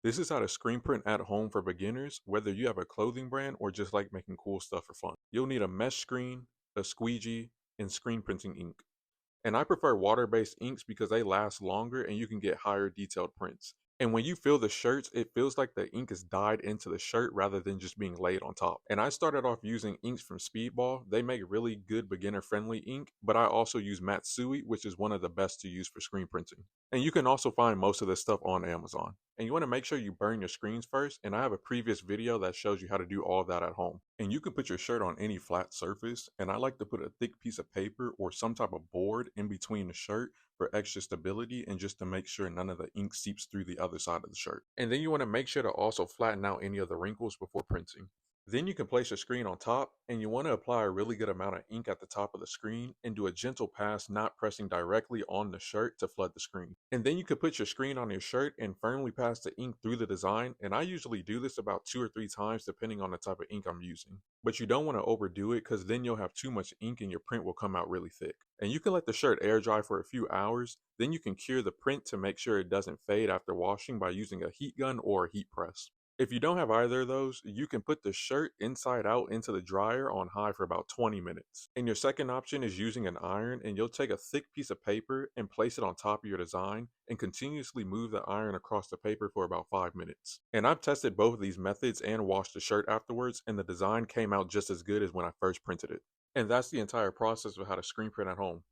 This is how to screen print at home for beginners, whether you have a clothing brand or just like making cool stuff for fun. You'll need a mesh screen, a squeegee, and screen printing ink. And I prefer water-based inks because they last longer and you can get higher detailed prints. And when you feel the shirts, it feels like the ink is dyed into the shirt rather than just being laid on top. And I started off using inks from Speedball. They make really good beginner-friendly ink, but I also use Matsui, which is one of the best to use for screen printing. And you can also find most of this stuff on Amazon. And you want to make sure you burn your screens first, and I have a previous video that shows you how to do all that at home. And you can put your shirt on any flat surface, and I like to put a thick piece of paper or some type of board in between the shirt for extra stability and just to make sure none of the ink seeps through the other side of the shirt. And then you want to make sure to also flatten out any of the wrinkles before printing. Then you can place your screen on top, and you want to apply a really good amount of ink at the top of the screen and do a gentle pass, not pressing directly on the shirt to flood the screen. And then you can put your screen on your shirt and firmly pass the ink through the design, and I usually do this about 2 or 3 times depending on the type of ink I'm using. But you don't want to overdo it because then you'll have too much ink and your print will come out really thick. And you can let the shirt air dry for a few hours, then you can cure the print to make sure it doesn't fade after washing by using a heat gun or a heat press. If you don't have either of those, you can put the shirt inside out into the dryer on high for about 20 minutes. And your second option is using an iron, and you'll take a thick piece of paper and place it on top of your design and continuously move the iron across the paper for about 5 minutes. And I've tested both of these methods and washed the shirt afterwards, and the design came out just as good as when I first printed it. And that's the entire process of how to screen print at home.